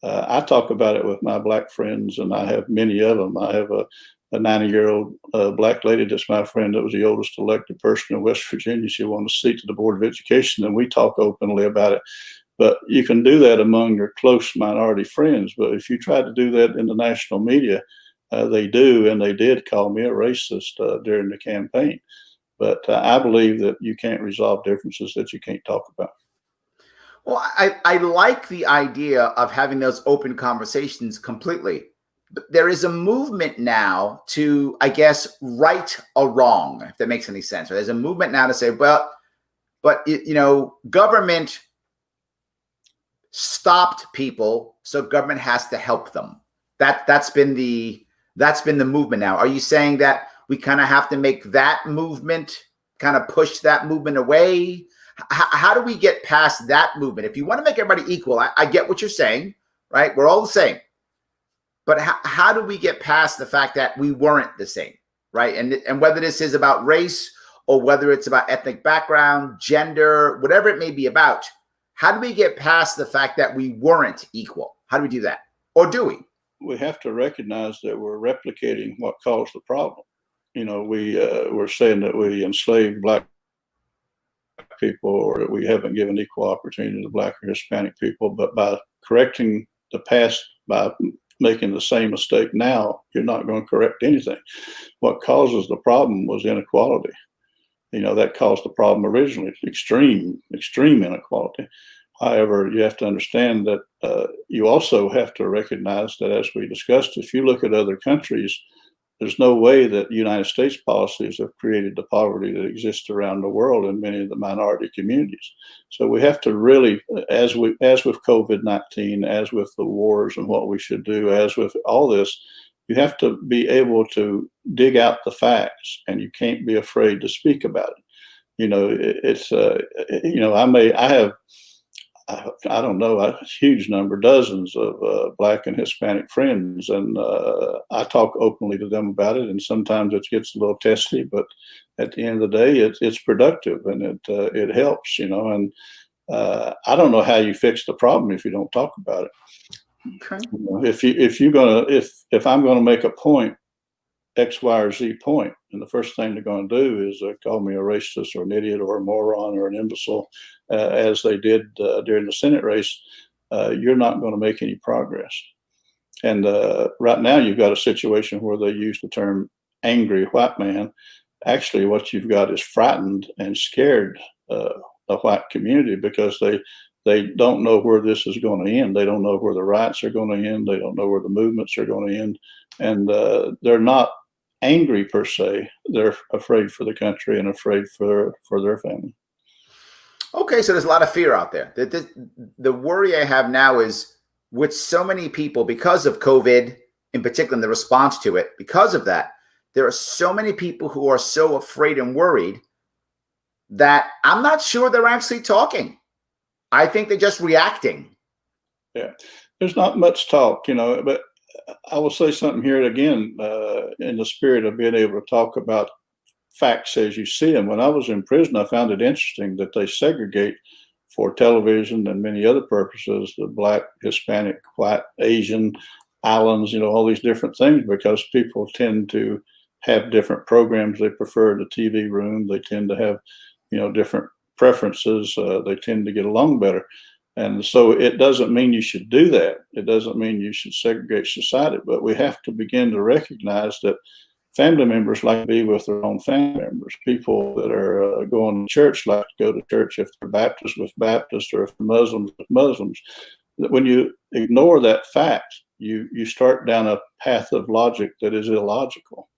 I talk about it with my black friends, and I have many of them. I have a 90-year-old black lady that's my friend that was the oldest elected person in West Virginia. She won a seat to the Board of Education, and we talk openly about it. But you can do that among your close minority friends. But if you try to do that in the national media, they do, and they did call me a racist during the campaign. But I believe that you can't resolve differences that you can't talk about. Well, I like the idea of having those open conversations completely. But there is a movement now to, I guess, right a wrong, if that makes any sense. There's a movement now to say, well, but government stopped people, so government has to help them. That's been the movement now. Are you saying that we kind of have to make that movement, kind of push that movement away? How do we get past that movement? If you want to make everybody equal, I get what you're saying, right? We're all the same. But how do we get past the fact that we weren't the same, right? And whether this is about race or whether it's about ethnic background, gender, whatever it may be about, how do we get past the fact that we weren't equal? How do we do that? Or do we? We have to recognize that we're replicating what caused the problem. We're saying that we enslaved black people, or that we haven't given equal opportunity to black or Hispanic people. But by correcting the past, by making the same mistake now, you're not going to correct anything. What causes the problem was inequality. That caused the problem originally, extreme inequality. However, you have to understand that you also have to recognize that, as we discussed, if you look at other countries, there's no way that United States policies have created the poverty that exists around the world in many of the minority communities. So we have to really, as with COVID-19, as with the wars and what we should do, as with all this, you have to be able to dig out the facts, and you can't be afraid to speak about it. I have I don't know, a huge number, dozens of black and Hispanic friends, and I talk openly to them about it. And sometimes it gets a little testy, but at the end of the day, it's productive, and it helps, And I don't know how you fix the problem if you don't talk about it. Okay. If I'm gonna make a point, X, Y, or Z point, and the first thing they're going to do is call me a racist or an idiot or a moron or an imbecile, as they did during the Senate race, you're not going to make any progress. And right now you've got a situation where they use the term angry white man. Actually, what you've got is frightened and scared the white community, because they don't know where this is going to end. They don't know where the riots are going to end. They don't know where the movements are going to end. And they're not angry per se. They're afraid for the country and afraid for their family. Okay, so there's a lot of fear out there. The worry I have now is, with so many people, because of COVID, in particular, in the response to it, because of that, there are so many people who are so afraid and worried that I'm not sure they're actually talking. I think they're just reacting. Yeah, there's not much talk, but I will say something here again, in the spirit of being able to talk about facts as you see them. When I was in prison, I found it interesting that they segregate, for television and many other purposes, the black, Hispanic, white, Asian, islands, all these different things, because people tend to have different programs. They prefer the TV room. They tend to have, different preferences. They tend to get along better. And so it doesn't mean you should do that. It doesn't mean you should segregate society, but we have to begin to recognize that family members like to be with their own family members. People that are going to church like to go to church. If they're Baptist, with Baptists, or if they're Muslims, with Muslims. When you ignore that fact, you start down a path of logic that is illogical.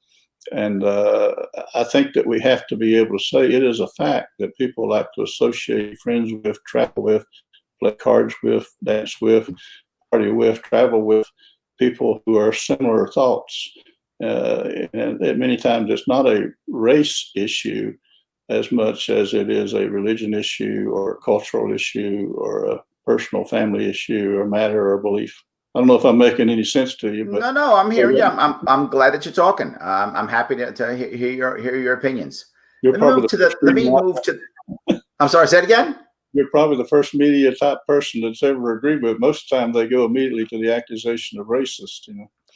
And I think that we have to be able to say it is a fact that people like to associate friends with, travel with, play cards with, dance with, party with, travel with people who are similar thoughts. And many times it's not a race issue as much as it is a religion issue or a cultural issue or a personal family issue or matter or belief. I don't know if I'm making any sense to you, but no, I'm hearing you. I'm glad that you're talking. I'm happy to hear your opinions. you're probably Let me move to. I'm sorry. Say it again. You're probably the first media type person that's ever agreed with. Most of the time, they go immediately to the accusation of racist.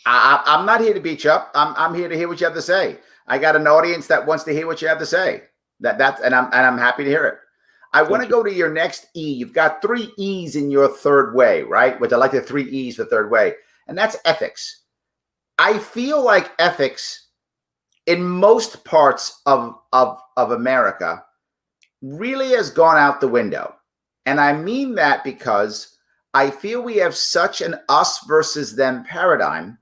I'm not here to beat you up. I'm here to hear what you have to say. I got an audience that wants to hear what you have to say. And I'm happy to hear it. I want to go to your next E. You've got 3 E's in your third way, right? Which I like the 3 E's for third way, and that's ethics. I feel like ethics in most parts of America really has gone out the window. And I mean that because I feel we have such an us versus them paradigm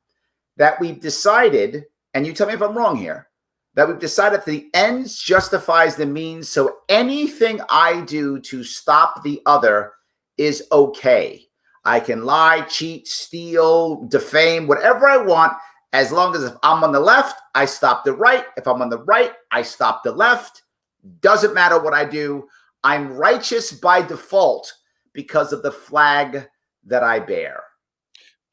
that we've decided, and you tell me if I'm wrong here, that we've decided the ends justifies the means. So anything I do to stop the other is okay. I can lie, cheat, steal, defame, whatever I want, as long as if I'm on the left, I stop the right. If I'm on the right, I stop the left. Doesn't matter what I do. I'm righteous by default because of the flag that I bear.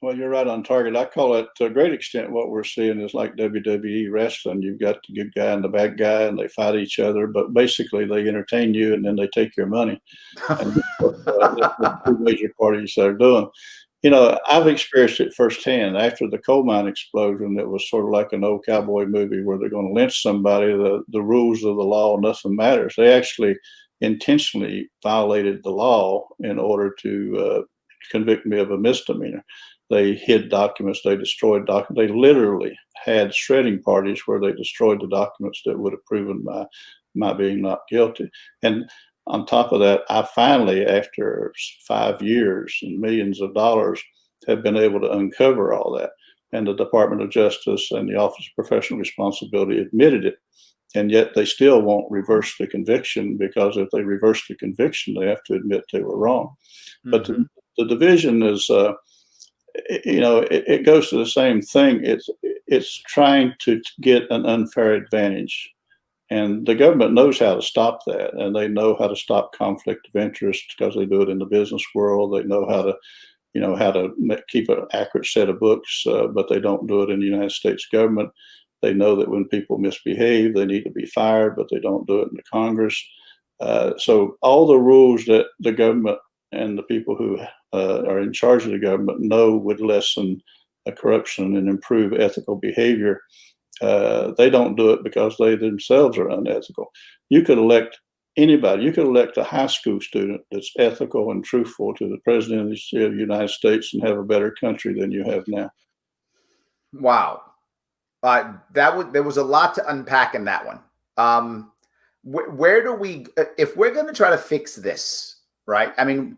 Well, you're right on target. I call it, to a great extent, what we're seeing is like WWE wrestling. You've got the good guy and the bad guy, and they fight each other, but basically they entertain you and then they take your money. And that's the 2 major parties that are doing. I've experienced it firsthand. After the coal mine explosion, it was sort of like an old cowboy movie where they're going to lynch somebody. The rules of the law, nothing matters. They actually intentionally violated the law in order to convict me of a misdemeanor. They hid documents. They destroyed documents. They literally had shredding parties where they destroyed the documents that would have proven my being not guilty. And on top of that, I finally, after 5 years and millions of dollars, have been able to uncover all that. And the Department of Justice and the Office of Professional Responsibility admitted it. And yet they still won't reverse the conviction, because if they reverse the conviction, they have to admit they were wrong. Mm-hmm. But the division is, it goes to the same thing. It's trying to get an unfair advantage. And the government knows how to stop that, and they know how to stop conflict of interest because they do it in the business world. They know how to keep an accurate set of books, but they don't do it in the United States government. They know that when people misbehave, they need to be fired, but they don't do it in the Congress. So all the rules that the government and the people who are in charge of the government know would lessen corruption and improve ethical behavior, they don't do it because they themselves are unethical. You could elect anybody. You could elect a high school student that's ethical and truthful to the president of the United States and have a better country than you have now. Wow. There was a lot to unpack in that one. Where do we, if we're going to try to fix this, right? I mean,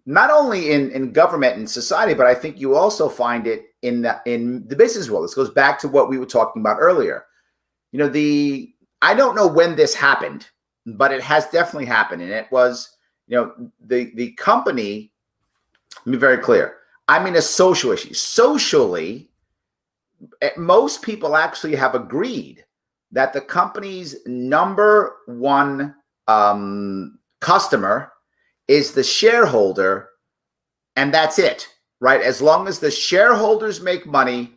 not only in government and society, but I think you also find it in the business world. This goes back to what we were talking about earlier. I don't know when this happened, but it has definitely happened. And it was, the company, let me be very clear. I mean, a social issue. Socially, most people actually have agreed that the company's number one customer is the shareholder, and that's it, right? As long as the shareholders make money,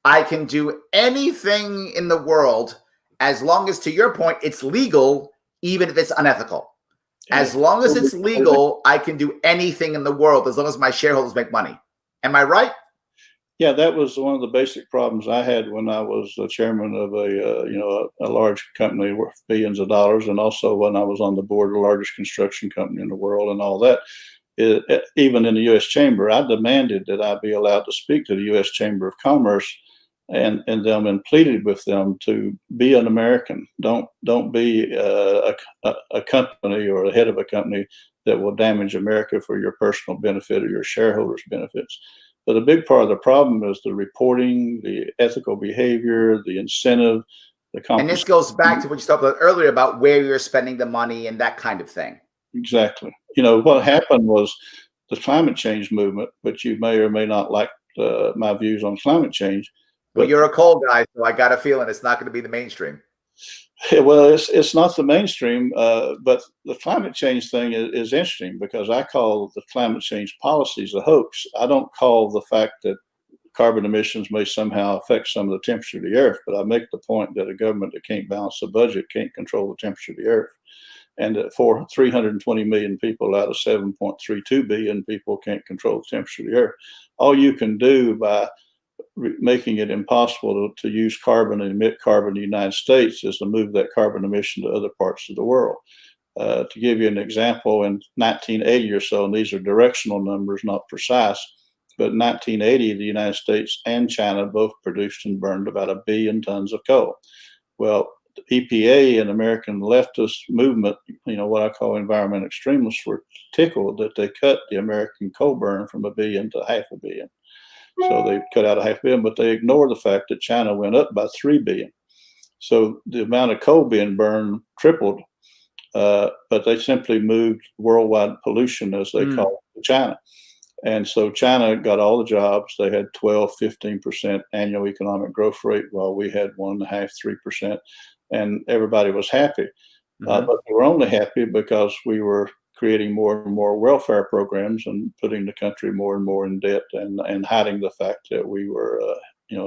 I can do anything in the world, as long as, to your point, it's legal, even if it's unethical. As long as it's legal, I can do anything in the world, as long as my shareholders make money. Am I right? Yeah, that was one of the basic problems I had when I was the chairman of a large company worth billions of dollars, and also when I was on the board of the largest construction company in the world and all that. Even in the U.S. Chamber, I demanded that I be allowed to speak to the U.S. Chamber of Commerce and them, and pleaded with them to be an American. Don't be a company or the head of a company that will damage America for your personal benefit or your shareholders' benefits. But a big part of the problem is the reporting, the ethical behavior, the incentive, the compensation. And this goes back to what you talked about earlier about where you're spending the money and that kind of thing. Exactly. What happened was the climate change movement, which you may or may not like my views on climate change, Well, you're a coal guy, so I got a feeling it's not going to be the mainstream. Well, it's not the mainstream, but the climate change thing is interesting because I call the climate change policies a hoax. I don't call the fact that carbon emissions may somehow affect some of the temperature of the earth, but I make the point that a government that can't balance the budget can't control the temperature of the earth. And for 320 million people out of 7.32 billion people can't control the temperature of the earth. All you can do by making it impossible to use carbon and emit carbon in the United States is to move that carbon emission to other parts of the world. To give you an example, in 1980 or so, and these are directional numbers, not precise, but in 1980, the United States and China both produced and burned about 1 billion tons of coal. Well, the EPA and American leftist movement, what I call environmental extremists, were tickled that they cut the American coal burn from 1 billion to 500 million. So they cut out 500 million, but they ignore the fact that China went up by 3 billion. So the amount of coal being burned tripled, but they simply moved worldwide pollution, as they call it, to China. And so China got all the jobs. They had 12, 15% annual economic growth rate, while we had 1.5%, 3%, and everybody was happy. But they were only happy because we were creating more and more welfare programs and putting the country more and more in debt and hiding the fact that we were,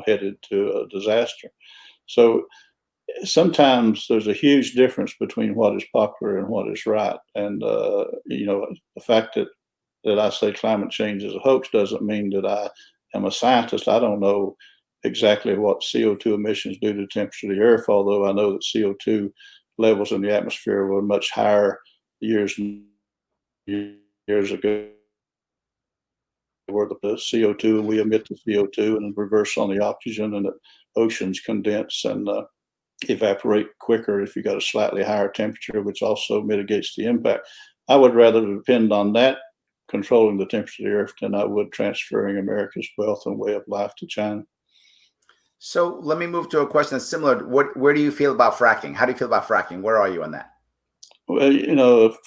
headed to a disaster. So sometimes there's a huge difference between what is popular and what is right. And, the fact that I say climate change is a hoax doesn't mean that I am a scientist. I don't know exactly what CO2 emissions do to the temperature of the earth, although I know that CO2 levels in the atmosphere were much higher years ago, where the CO2, we emit the CO2 and reverse on the oxygen, and the oceans condense and evaporate quicker if you got a slightly higher temperature, which also mitigates the impact. I would rather depend on that controlling the temperature of the earth than I would transferring America's wealth and way of life to China. So let me move to a question that's similar. Where do you feel about fracking? How do you feel about fracking? Where are you on that? Well,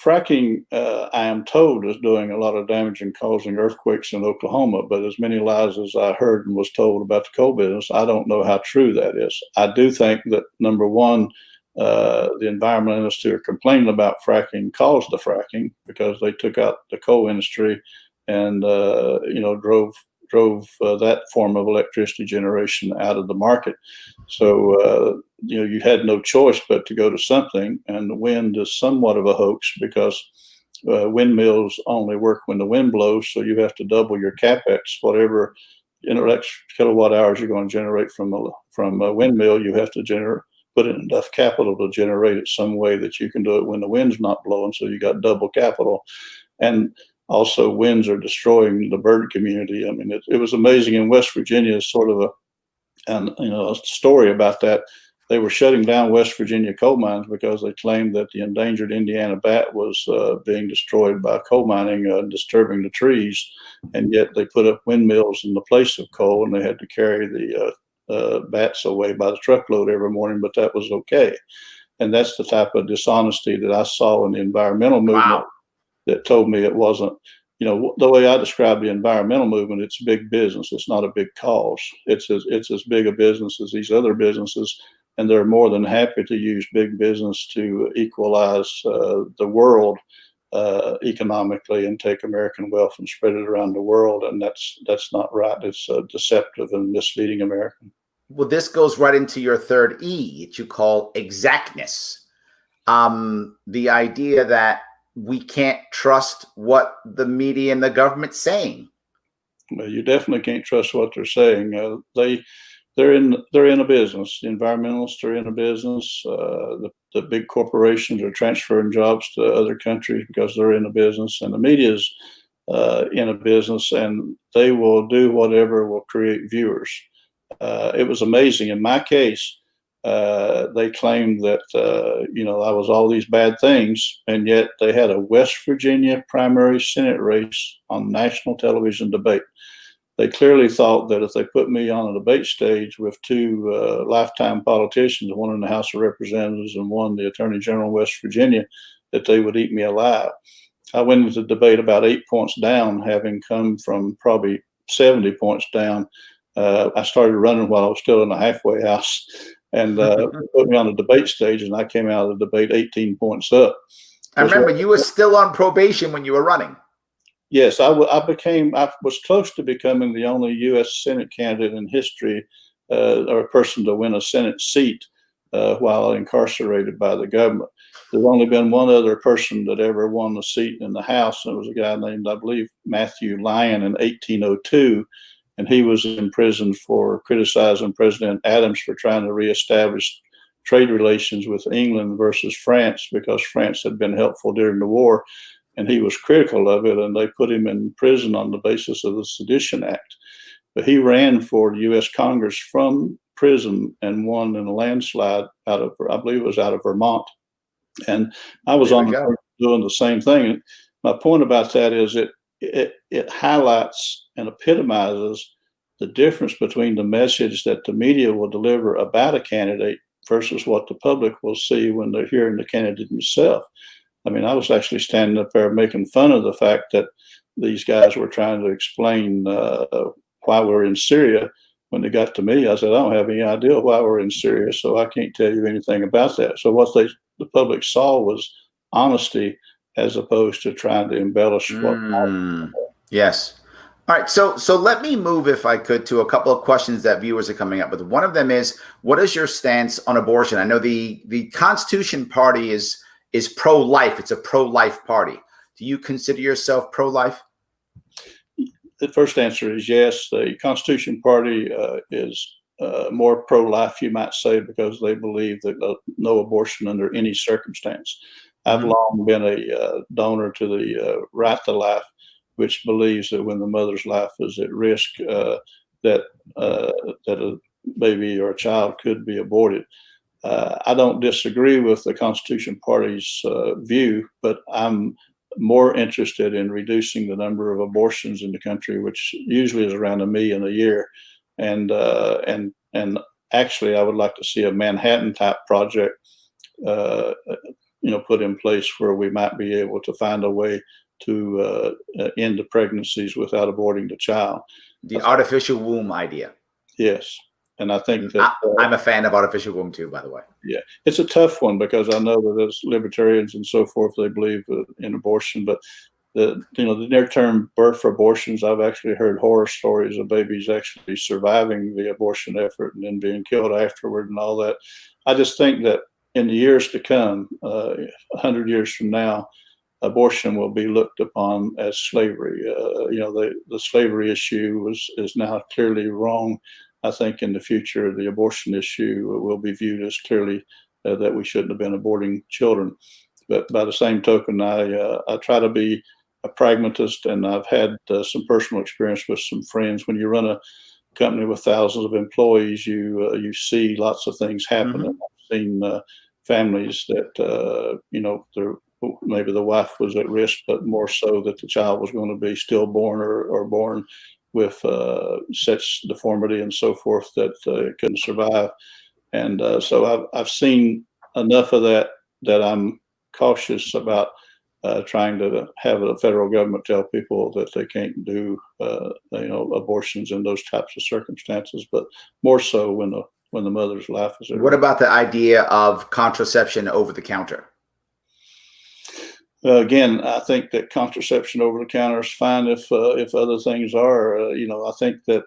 fracking, I am told, is doing a lot of damage and causing earthquakes in Oklahoma. But as many lies as I heard and was told about the coal business, I don't know how true that is. I do think that, number one, the environmentalists who are complaining about fracking caused the fracking because they took out the coal industry and, drove that form of electricity generation out of the market. So, you had no choice but to go to something, and the wind is somewhat of a hoax because windmills only work when the wind blows. So you have to double your capex, whatever kilowatt hours you're going to generate from a windmill, you have to put in enough capital to generate it some way that you can do it when the wind's not blowing. So you got double capital. And also, winds are destroying the bird community. I mean, it was amazing in West Virginia, sort of a story about that. They were shutting down West Virginia coal mines because they claimed that the endangered Indiana bat was being destroyed by coal mining, disturbing the trees. And yet they put up windmills in the place of coal, and they had to carry the bats away by the truckload every morning, but that was okay. And that's the type of dishonesty that I saw in the environmental movement. Wow. That told me it wasn't, the way I describe the environmental movement, it's big business. It's not a big cause. It's as big a business as these other businesses, and they're more than happy to use big business to equalize the world economically and take American wealth and spread it around the world. And that's not right. It's deceptive and misleading American. Well, this goes right into your third E, that you call exactness. The idea that we can't trust what the media and the government's saying. Well, you definitely can't trust what they're saying. They're in a business. The environmentalists are in a business. The big corporations are transferring jobs to other countries because they're in a business, and the media's in a business, and they will do whatever will create viewers. It was amazing. In my case, they claimed that, I was all these bad things, and yet they had a West Virginia primary Senate race on national television debate. They clearly thought that if they put me on a debate stage with two lifetime politicians, one in the House of Representatives and one the Attorney General of West Virginia, that they would eat me alive. I went into the debate about 8 points down, having come from probably 70 points down. I started running while I was still in the halfway house, and put me on the debate stage, and I came out of the debate 18 points up. I remember you were still on probation when you were running. Yes, I was close to becoming the only U.S. Senate candidate in history, or a person to win a Senate seat while incarcerated by the government. There's only been one other person that ever won the seat in the House, and it was a guy named, I believe, Matthew Lyon in 1802, and he was in prison for criticizing President Adams for trying to reestablish trade relations with England versus France because France had been helpful during the war, and he was critical of it, and they put him in prison on the basis of the Sedition Act. But he ran for the U.S. Congress from prison and won in a landslide out of, I believe it was out of Vermont. And I was on doing the same thing. And my point about that is it highlights and epitomizes the difference between the message that the media will deliver about a candidate versus what the public will see when they're hearing the candidate himself. I mean, I was actually standing up there making fun of the fact that these guys were trying to explain why we're in Syria. When they got to me, I said, I don't have any idea why we're in Syria, so I can't tell you anything about that. So what the public saw was honesty as opposed to trying to embellish what. Yes. All right. So let me move, if I could, to a couple of questions that viewers are coming up with. One of them is, what is your stance on abortion? I know the Constitution Party is pro-life. It's a pro-life party. Do you consider yourself pro-life? The first answer is yes. The Constitution Party is more pro-life, you might say, because they believe that no abortion under any circumstance. I've long been a donor to the Right to Life, which believes that when the mother's life is at risk, that a baby or a child could be aborted. I don't disagree with the Constitution Party's view, but I'm more interested in reducing the number of abortions in the country, which usually is around 1 million a year. And actually, I would like to see a Manhattan type project, put in place where we might be able to find a way to end the pregnancies without aborting the child. The artificial womb idea. Yes. And I think that I'm a fan of artificial womb too, by the way. Yeah, it's a tough one because I know that as libertarians and so forth, they believe in abortion, but the near-term birth abortions, I've actually heard horror stories of babies actually surviving the abortion effort and then being killed afterward and all that. I just think that in the years to come, 100 years from now, abortion will be looked upon as slavery. The slavery issue is now clearly wrong. I think in the future, the abortion issue will be viewed as clearly that we shouldn't have been aborting children. But by the same token, I try to be a pragmatist, and I've had some personal experience with some friends. When you run a company with thousands of employees, you see lots of things happen. And I've seen families that maybe the wife was at risk, but more so that the child was going to be stillborn or born with such deformity and so forth that it couldn't survive. And so I've seen enough of that I'm cautious about trying to have the federal government tell people that they can't do abortions in those types of circumstances, but more so when the mother's life is at risk. What about the idea of contraception over the counter? Again, I think that contraception over the counter is fine if other things are. I think that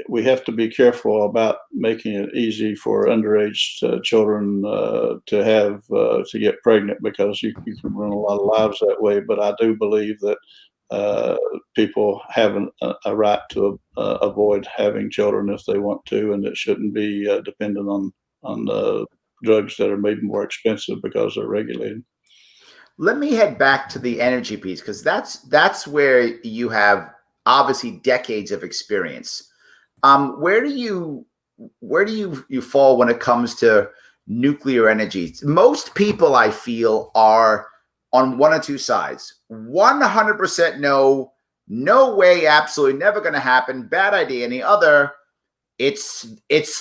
we have to be careful about making it easy for underage children to get pregnant, because you can run a lot of lives that way. But I do believe that people have a right to avoid having children if they want to, and it shouldn't be dependent on drugs that are made more expensive because they're regulated. Let me head back to the energy piece, because that's where you have obviously decades of experience. Where do you fall when it comes to nuclear energy? Most people, I feel, are on one or two sides. 100% no way, absolutely never going to happen, bad idea. And the other, it's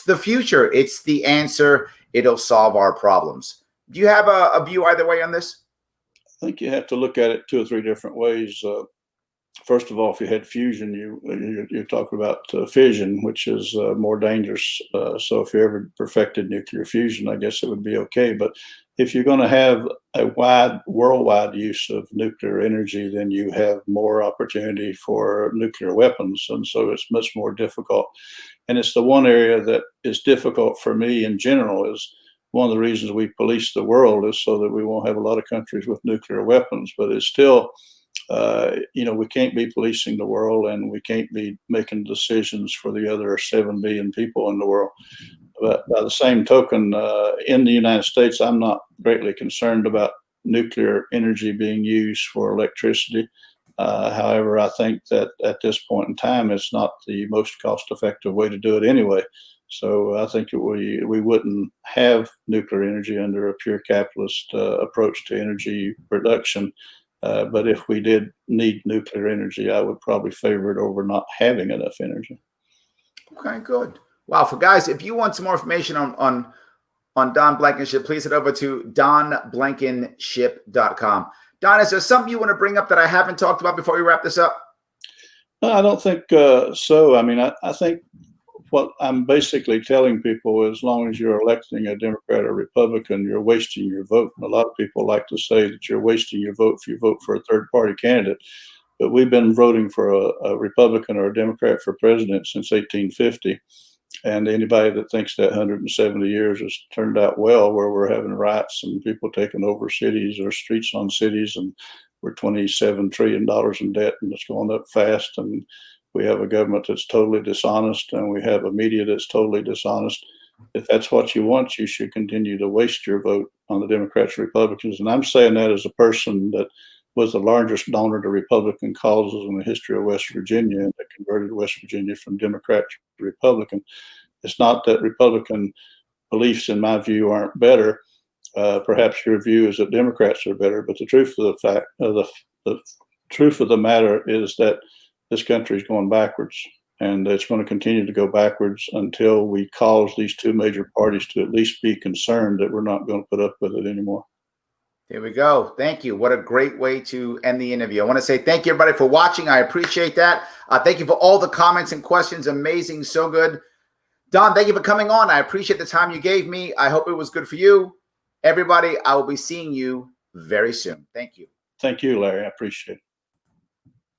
the future, it's the answer, it'll solve our problems. Do you have a view either way on this? I think you have to look at it 2 or 3 different ways. First of all, if you had fusion, you're talking about fission, which is more dangerous. So if you ever perfected nuclear fusion, I guess it would be okay. But if you're going to have a worldwide use of nuclear energy, then you have more opportunity for nuclear weapons. And so it's much more difficult. And it's the one area that is difficult for me in general. Is one of the reasons we police the world is so that we won't have a lot of countries with nuclear weapons. But it's still, we can't be policing the world, and we can't be making decisions for the other 7 billion people in the world. But by the same token, in the United States, I'm not greatly concerned about nuclear energy being used for electricity. However, I think that at this point in time, it's not the most cost-effective way to do it anyway. So I think we wouldn't have nuclear energy under a pure capitalist approach to energy production. But if we did need nuclear energy, I would probably favor it over not having enough energy. Okay, good. Wow. For guys, if you want some more information on Don Blankenship, please head over to donblankenship.com. Don, is there something you want to bring up that I haven't talked about before we wrap this up? No, I don't think so. I mean, I think what I'm basically telling people, as long as you're electing a Democrat or Republican, you're wasting your vote. And a lot of people like to say that you're wasting your vote if you vote for a third-party candidate. But we've been voting for a Republican or a Democrat for president since 1850. And anybody that thinks that 170 years has turned out well, where we're having riots and people taking over cities or streets on cities, and we're $27 trillion in debt, and it's going up fast, and we have a government that's totally dishonest, and we have a media that's totally dishonest. If that's what you want, you should continue to waste your vote on the Democrats and Republicans. And I'm saying that as a person that was the largest donor to Republican causes in the history of West Virginia, and that converted West Virginia from Democrat to Republican. It's not that Republican beliefs, in my view, aren't better. Perhaps your view is that Democrats are better, but the truth of the truth of the matter is that this country is going backwards, and it's going to continue to go backwards until we cause these two major parties to at least be concerned that we're not going to put up with it anymore. There we go. Thank you. What a great way to end the interview. I want to say thank you, everybody, for watching. I appreciate that. Thank you for all the comments and questions. Amazing. So good. Don, thank you for coming on. I appreciate the time you gave me. I hope it was good for you. Everybody, I will be seeing you very soon. Thank you. Thank you, Larry. I appreciate it.